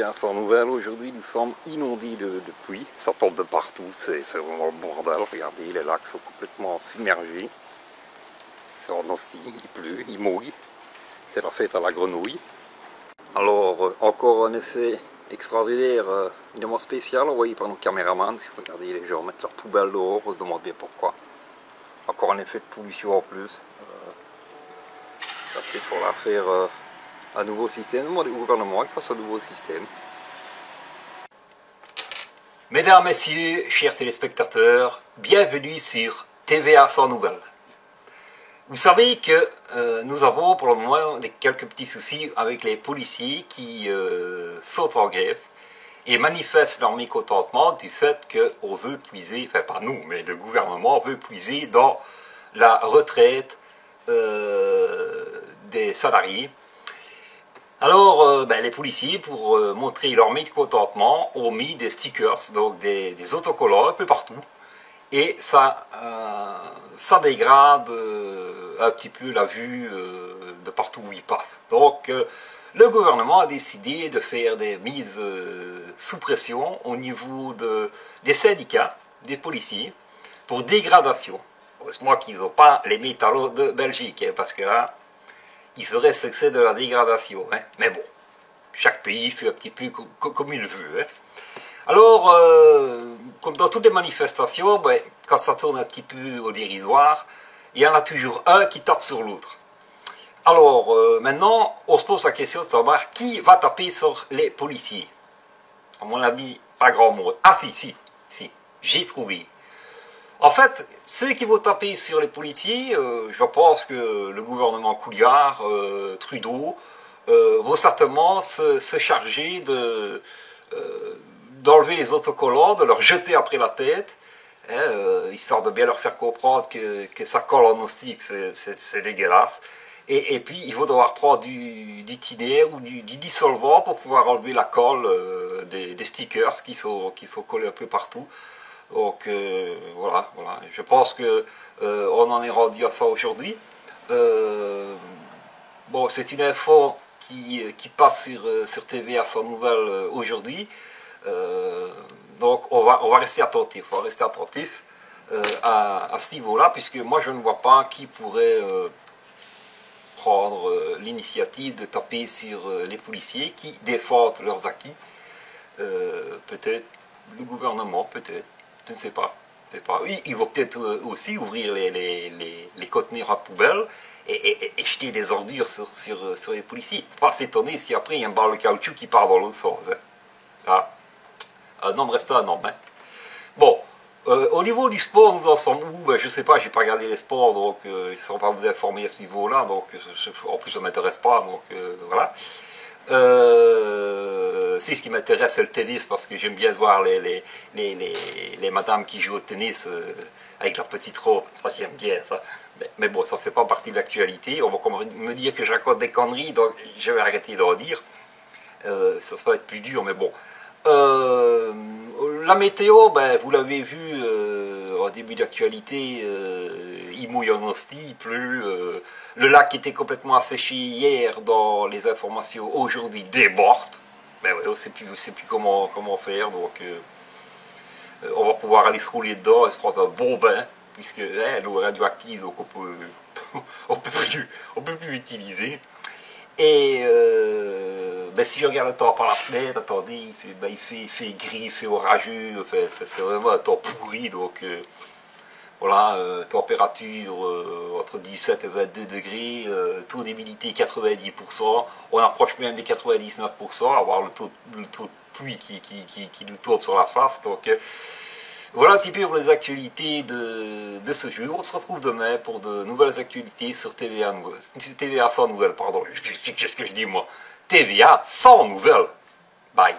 TVA sans nouvelles. Aujourd'hui, nous sommes inondés de pluie. Ça tombe de partout. C'est vraiment le bordel. Regardez, les lacs sont complètement submergés. C'est en hostie, il pleut, il mouille. C'est la fête à la grenouille. Alors, encore un effet extraordinaire, évidemment spécial, envoyé par nos caméramans. Regardez, les gens mettent leurs poubelles dehors, on se demande bien pourquoi. Encore un effet de pollution en plus. Peut-être faudra faire un nouveau système. Demandez au gouvernement qui fasse un nouveau système. Mesdames, Messieurs, chers téléspectateurs, bienvenue sur TVA sans nouvelles. Vous savez que nous avons pour le moment quelques petits soucis avec les policiers qui sont en grève et manifestent leur mécontentement du fait qu'on veut puiser, enfin pas nous, mais le gouvernement veut puiser dans la retraite des salariés. Alors, les policiers, pour montrer leur mécontentement, ont mis des stickers, donc des autocollants un peu partout. Et ça dégrade un petit peu la vue de partout où ils passent. Donc, le gouvernement a décidé de faire des mises sous pression au niveau des syndicats, des policiers, pour dégradation. Heureusement qu'ils n'ont pas les métallos de Belgique, hein, parce que là, il serait succès de la dégradation. Hein. Mais bon, chaque pays fait un petit peu comme il veut. Hein. Alors, comme dans toutes les manifestations, quand ça tourne un petit peu au dérisoire, il y en a toujours un qui tape sur l'autre. Alors, maintenant, on se pose la question de savoir qui va taper sur les policiers. À mon avis, pas grand monde. Ah si, j'ai trouvé. En fait, ceux qui vont taper sur les policiers, je pense que le gouvernement Couillard, Trudeau, vont certainement se charger d'enlever les autocollants, de leur jeter après la tête, hein, histoire de bien leur faire comprendre que ça colle en hostie, que c'est dégueulasse. Et puis, ils vont devoir prendre du tiner ou du dissolvant pour pouvoir enlever la colle des stickers qui sont collés un peu partout. Donc voilà, je pense que on en est rendu à ça aujourd'hui. Bon, c'est une info qui passe sur TVA sans nouvelles aujourd'hui. Donc on va rester attentif, à ce niveau-là, puisque moi je ne vois pas qui pourrait prendre l'initiative de taper sur les policiers qui défendent leurs acquis. Peut-être le gouvernement, peut-être. Je ne sais pas. Oui, il va peut-être aussi ouvrir les conteneurs à poubelle et jeter des ordures sur les policiers. Pas s'étonner si après il y a un barre de caoutchouc qui part dans l'autre sens. Hein. Ah. Un homme reste un homme. Hein. Bon, au niveau du sport, nous en sommes où? Je ne sais pas, je n'ai pas regardé les sports, donc je ne saurais pas vous informer à ce niveau-là. Donc, en plus, ça ne m'intéresse pas, donc voilà. C'est ce qui m'intéresse, c'est le tennis, parce que j'aime bien voir les madames qui jouent au tennis avec leur petite robe. Ça, j'aime bien ça. Mais bon, ça ne fait pas partie de l'actualité. On va me dire que je raconte des conneries, donc je vais arrêter d'en dire. Ça va être plus dur, mais bon. La météo, vous l'avez vu en début d'actualité, il mouille en hostie, il pleut. Le lac était complètement asséché hier dans les informations, aujourd'hui déborde. Ouais, on ne sait plus comment faire, donc on va pouvoir aller se rouler dedans et se prendre un bon bain, puisque l'eau est radioactive, donc on peut plus l'utiliser. Et si je regarde le temps par la fenêtre, attendez, il fait gris, il fait orageux, enfin, c'est vraiment un temps pourri, donc voilà, température entre 17 et 22 degrés, taux d'humidité 90%, on approche même des 99%, avoir le taux de pluie qui nous tombe sur la face, donc voilà un petit peu pour les actualités de ce jour. On se retrouve demain pour de nouvelles actualités sur TVA sans nouvelles, pardon, qu'est-ce que je dis moi? TVA sans nouvelles. Bye.